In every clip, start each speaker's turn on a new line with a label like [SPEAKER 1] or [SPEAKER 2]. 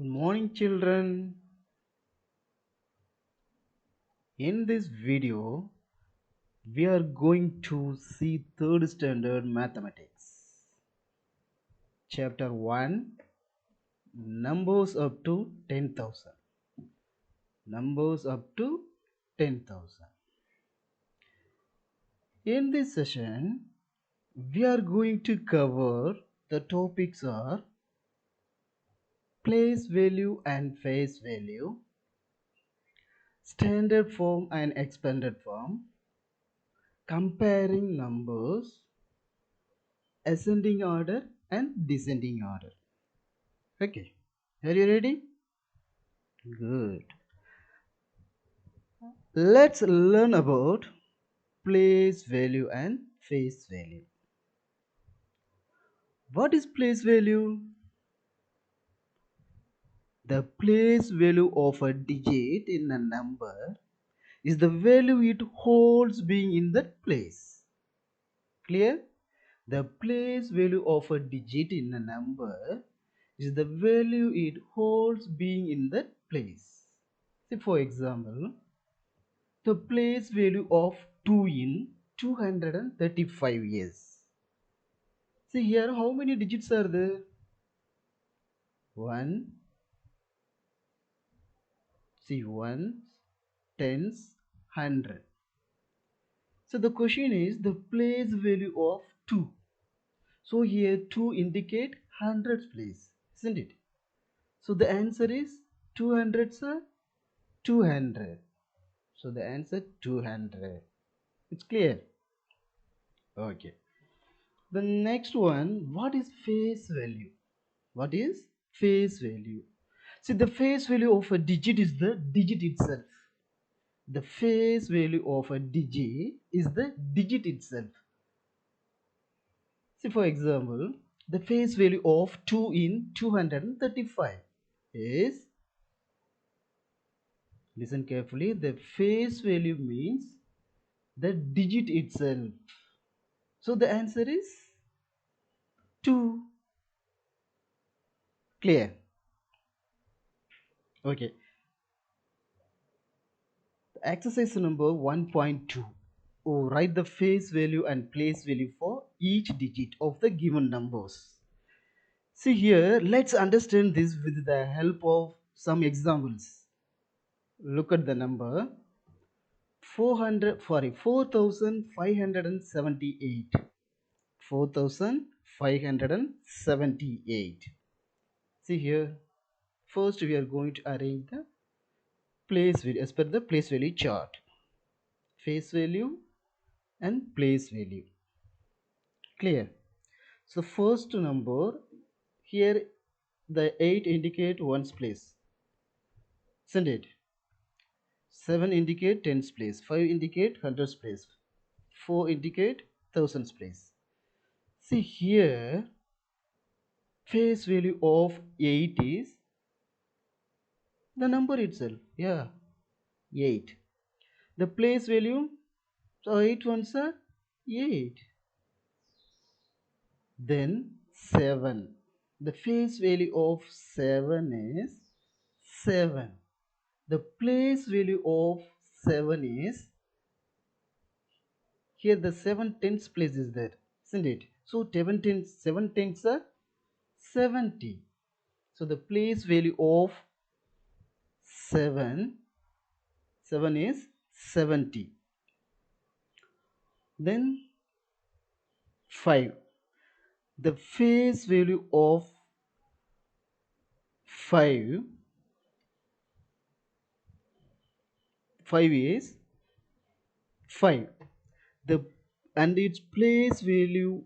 [SPEAKER 1] Good morning, children. In this video, we are going to see third standard mathematics. Chapter 1, numbers up to 10,000. Numbers up to 10,000. In this session, we are going to cover the topics are place value and face value, standard form and expanded form, comparing numbers, ascending order and descending order. Okay, are you ready? Good. Let's learn about place value and face value. What is place value? The place value of a digit in a number is the value it holds being in that place. Clear? The place value of a digit in a number is the value it holds being in that place. See, for example, the place value of 2 in 235 years. See here, how many digits are there? 1, see 1, tens, 100. So the question is the place value of 2. So here 2 indicate 100th place, isn't it? So the answer is 200, sir. 200. So the answer 200. It's clear. Okay. The next one, what is face value? What is face value? See, the face value of a digit is the digit itself. The face value of a digit is the digit itself. See, for example, the face value of 2 in 235 is, listen carefully, the face value means the digit itself. So the answer is 2. Clear? Okay. Exercise number 1.2. Oh, write the face value and place value for each digit of the given numbers. See here, let's understand this with the help of some examples. Look at the number 4578. 4578. See here, first we are going to arrange the place value as per the place value chart. Face value and place value. Clear? So first number here, the 8 indicate ones place, isn't it? 7 indicate tens place, 5 indicate hundreds place, 4 indicate thousands place. See here, face value of 8 is the number itself. Yeah, 8. The place value, so 8 ones are 8. Then 7. The face value of 7 is 7. The place value of 7 is, here the 7 tens place is there, isn't it? So 7 tens are 70. So the place value of 7 is 70. Then 5. The face value of 5 is 5. The and its place value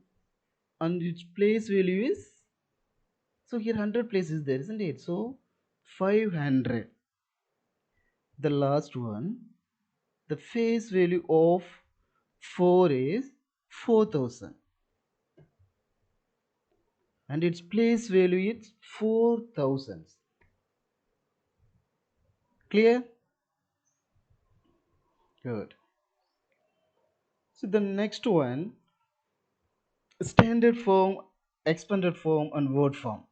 [SPEAKER 1] is, so here 100 place is there, isn't it? So 500. The last one, the face value of 4 is 4000 and its place value is 4000. Clear? Good. So the next one, standard form, expanded form and word form.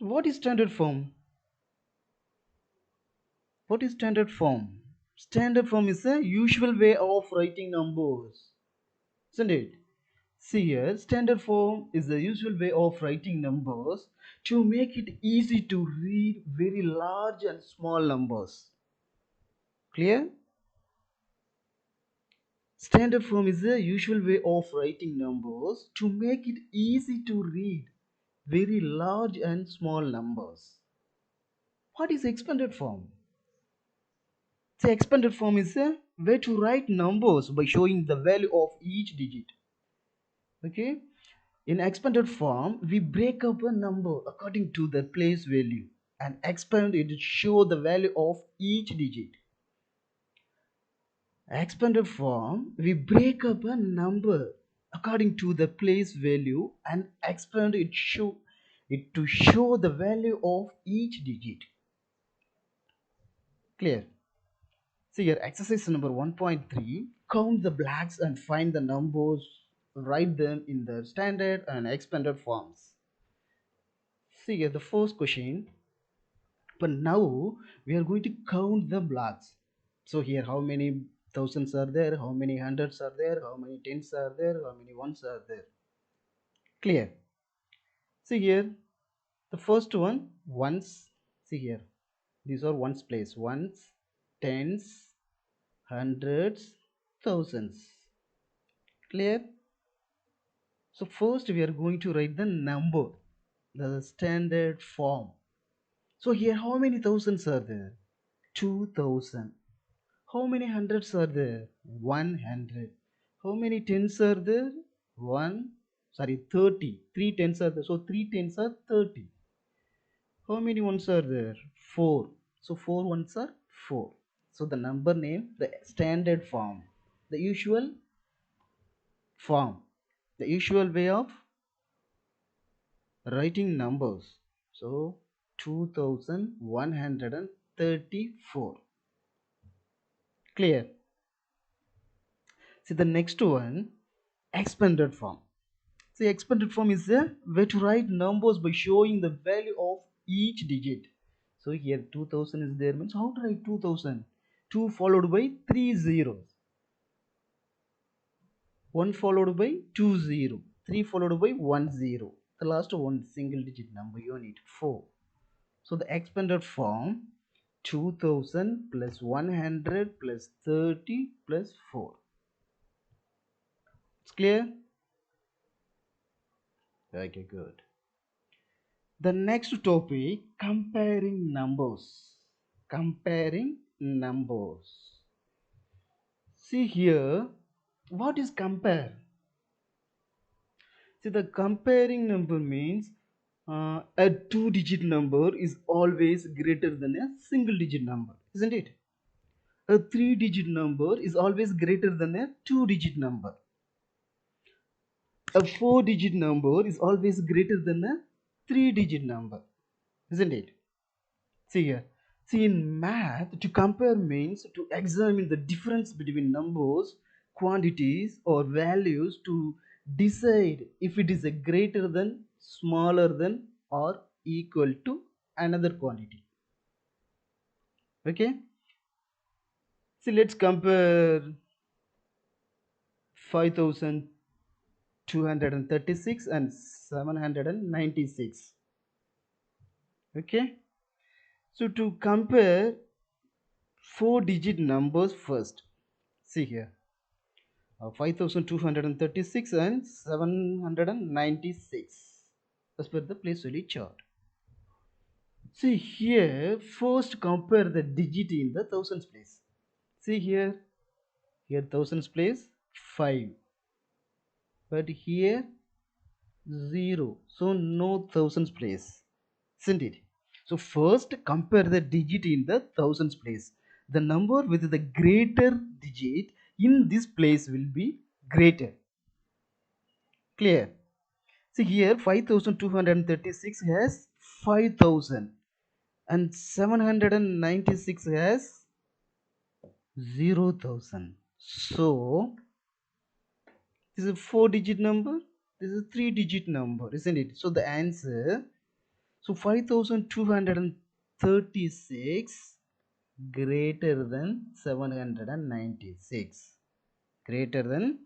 [SPEAKER 1] What is standard form? What is standard form? Standard form is a usual way of writing numbers, isn't it? See here, standard form is the usual way of writing numbers to make it easy to read very large and small numbers. Clear? Standard form is the usual way of writing numbers to make it easy to read very large and small numbers. What is expanded form? The expanded form is a way to write numbers by showing the value of each digit. Okay? In expanded form, we break up a number according to the place value and expand it to show the value of each digit. Expanded form, we break up a number according to the place value and expand it to show the value of each digit. Clear? See here, exercise number 1.3. Count the blacks and find the numbers. Write them in the standard and expanded forms. See here, the first question. But now we are going to count the blocks. So here, how many thousands are there? How many hundreds are there? How many tens are there? How many ones are there? Clear? See here, the first one, ones. See here, these are ones place. Ones, tens, hundreds, thousands. Clear? So first we are going to write the number, the standard form. So here how many thousands are there? 2000. How many hundreds are there? 100. How many tens are there? 30. 3 tens are there. So 3 tens are 30. How many ones are there? 4. So 4 ones are 4. So the number name, the standard form, the usual form, the usual way of writing numbers. So 2134. Clear? See the next one, expanded form. See, expanded form is a way to write numbers by showing the value of each digit. So here 2000 is there, means how to write 2000? 2 followed by 3 zeros. 1 followed by 2 0. 3 followed by 1 0. The last one single digit number you need 4. So the expanded form 2000 plus 100 plus 30 plus 4. It's clear? Okay, good. The next topic, comparing numbers. Comparing numbers. See here, what is compare? See, the comparing number means a two-digit number is always greater than a single-digit number, isn't it? A three-digit number is always greater than a two-digit number. A four-digit number is always greater than a three-digit number, isn't it? See here. See, in math, to compare means to examine the difference between numbers, quantities, or values to decide if it is a greater than, smaller than, or equal to another quantity. Okay? See, let's compare 5236 and 796. Okay? So, to compare four digit numbers first, see here. 5236 and 796 as per the place value chart. See here, first compare the digit in the thousands place. See here thousands place 5, but here 0, so no thousands place, isn't it? So first compare the digit in the thousands place. The number with the greater digit in this place will be greater. Clear? See here 5236 has 5000 and 796 has 0,000. So this is a four digit number, this is a three digit number, isn't it? So the answer So 5236 greater than 796. Greater than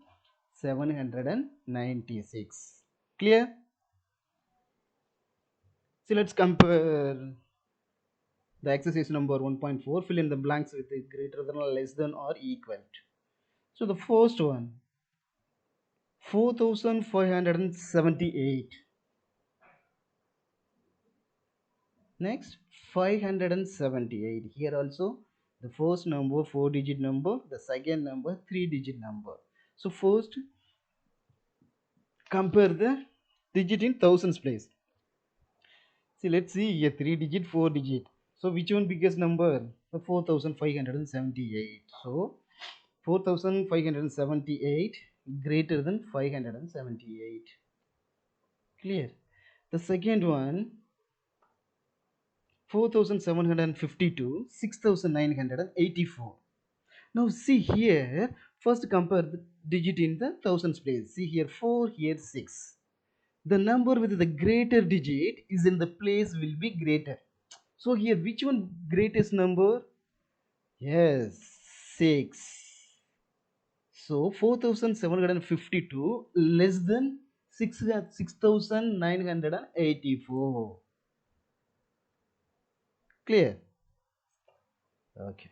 [SPEAKER 1] 796. Clear? So let's compare the exercise number 1.4. Fill in the blanks with a greater than or less than or equal to. So the first one, 4578. Next, 578. Here also the first number 4 digit number, the second number 3 digit number. So first compare the digit in thousands place. See, let's see a 3 digit, 4 digit. So which one biggest number? The 4578. So 4578 greater than 578. Clear? The second one, 4752, 6984. Now see here, first compare the digit in the thousands place. See here 4, here 6. The number with the greater digit is in the place will be greater. So here which one greatest number? Yes, 6. So 4752 less than 6984. Clear? Okay.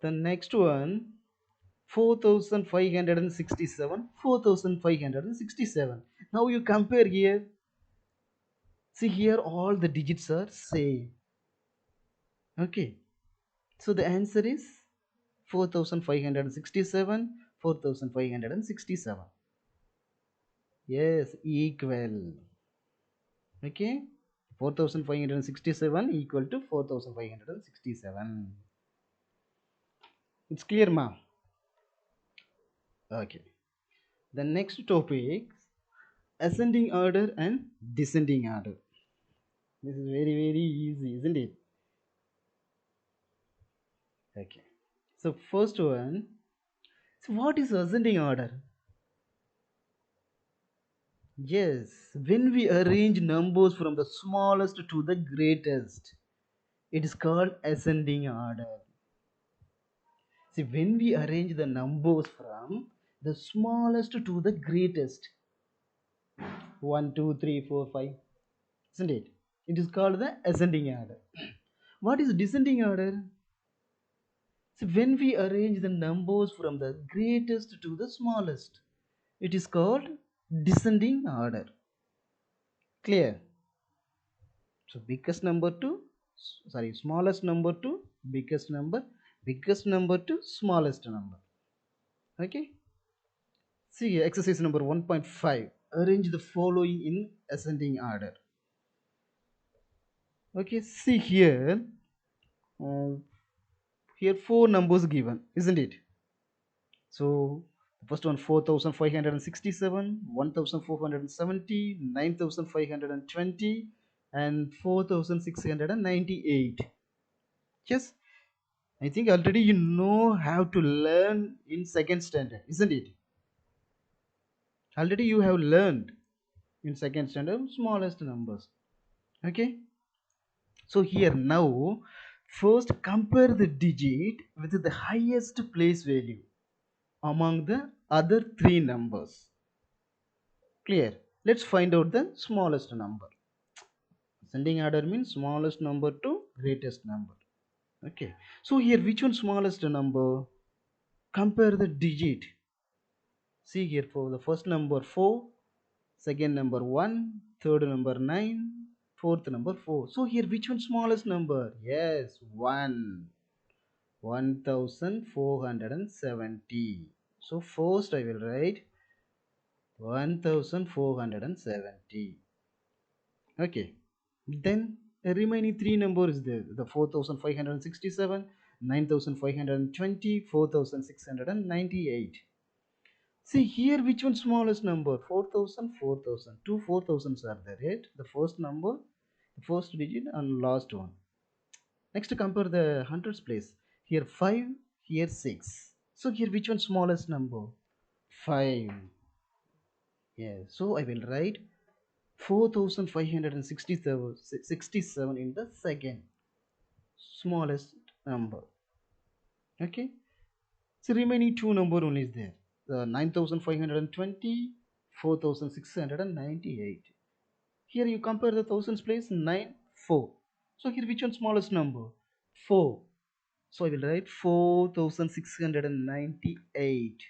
[SPEAKER 1] The next one, 4567, 4567. Now you compare here. See here all the digits are same. Okay. So the answer is 4567, 4567. Yes, equal. Okay. 4567 equal to 4567. It's clear, ma? Okay. The next topic, ascending order and descending order. This is very, very easy, isn't it? Okay. So first one, so what is ascending order? Yes, when we arrange numbers from the smallest to the greatest, it is called ascending order. See, when we arrange the numbers from the smallest to the greatest, 1, 2, 3, 4, 5, isn't it? It is called the ascending order. What is descending order? See, when we arrange the numbers from the greatest to the smallest, it is called descending order. Clear? So biggest number to, sorry, smallest number to biggest number to smallest number. Okay. See exercise number 1.5. Arrange the following in ascending order. Okay. See here. Uh, Here four numbers given, isn't it? So the first one 4567, 1470, 9520, and 4698. Yes, I think already you know how to learn in second standard, isn't it? Already you have learned in second standard smallest numbers. Okay. So here now, first compare the digit with the highest place value among the other three numbers. Clear? Let's find out the smallest number. Ascending order means smallest number to greatest number. Okay. So here which one smallest number? Compare the digit. See here for the first number 4, second number 1, third number 9, fourth number 4. So here which one smallest number? Yes, 1. 1470. So first I will write 1470. Okay. Then the remaining three numbers there. The 4567, 9520, 4698. See here which one smallest number? 4000, 4000. Two 4000s are there, right? The first number, the first digit and last one. Next compare the hundreds place. Here 5, here 6. So here which one smallest number? 5. Yeah. So I will write 4567 in the second smallest number. Okay, so remaining two number only is there, the 9520, 4698. Here you compare the thousands place, 9 4. So here which one smallest number? 4. So I will write 4698.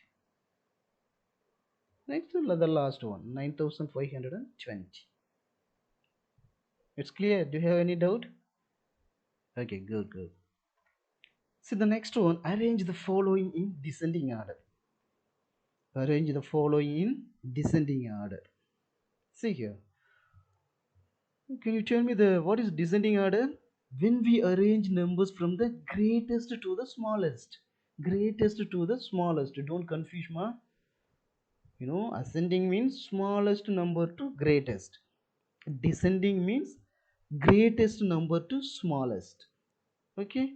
[SPEAKER 1] Next, the last one, 9520. It's clear. Do you have any doubt? Okay, good, good. See the next one, arrange the following in descending order. Arrange the following in descending order. See here. Can you tell me the what is descending order? When we arrange numbers from the greatest to the smallest. Greatest to the smallest. Don't confuse ma. Ascending means smallest number to greatest. Descending means greatest number to smallest. Okay.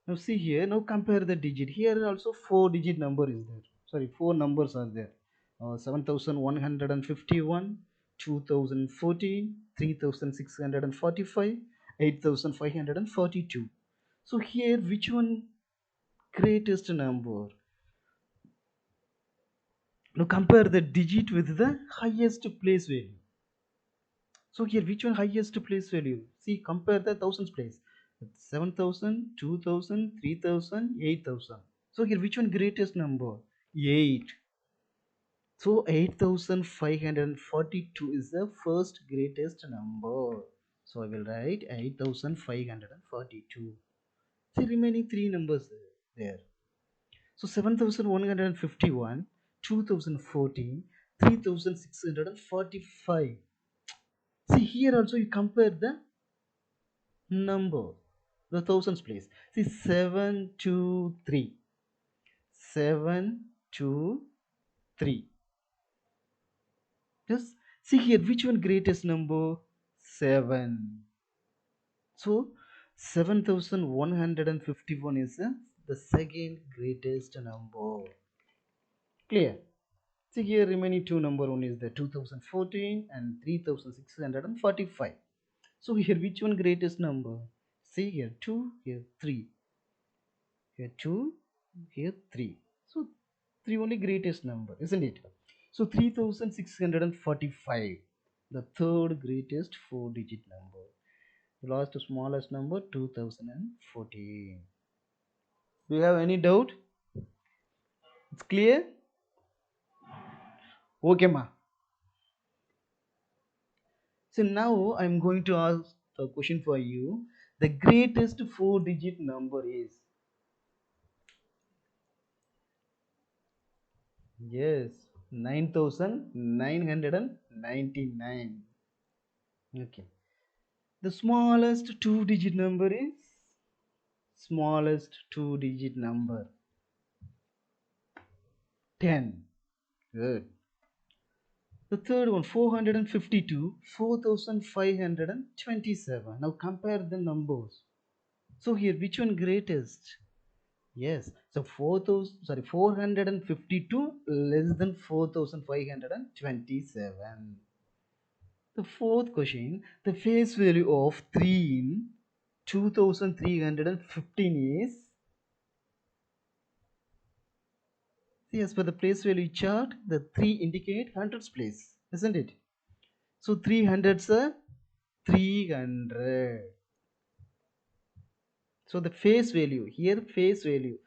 [SPEAKER 1] Now see here, now compare the digit. Here also 4-digit number is there. Sorry, 4 numbers are there. 7151, 2014, 3645, 8542. So here which one greatest number? Now compare the digit with the highest place value. So here which one highest place value? See, compare the thousands place. 7,000, 2,000, 3,000, 8,000. So here which one greatest number? 8. So 8542 is the first greatest number. So I will write 8542. See remaining three numbers there. So 7151, 2014, 3645. See here also you compare the number, the thousands place. See 723, 723. Just see here which one greatest number? 7. So 7151 is the second greatest number. Clear? See here remaining two number only is the 2014 and 3645. So here which one greatest number? See here 2, here 3. Here 2, here 3. So 3 only greatest number, isn't it? So 3645, the third greatest 4-digit number. The last smallest number 2014. Do you have any doubt? It's clear? Okay, ma. So now I'm going to ask a question for you. The greatest 4-digit number is? Yes, 9999. Okay. The smallest 2-digit number is? Smallest 2-digit number 10. Good. The third one 452, 4527. Now compare the numbers. So here which one greatest? Yes. So 452 less than 4527. The fourth question, the face value of 3 in 2315 is? See, as per the place value chart, the 3 indicate hundreds place, isn't it? So 300s are 300. So the face value, here face value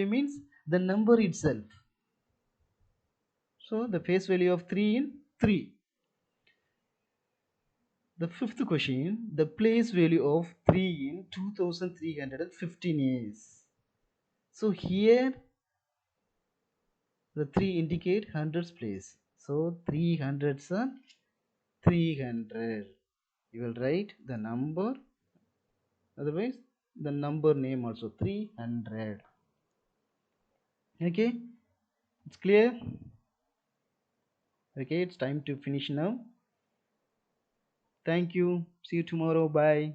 [SPEAKER 1] means the number itself. So the face value of 3 in 3. The fifth question, the place value of 3 in 2315 is? So here the 3 indicate hundreds place. So 300s are 300. You will write the number, otherwise the number name also 300. Okay, it's clear. Okay, it's time to finish now. Thank you. See you tomorrow. Bye.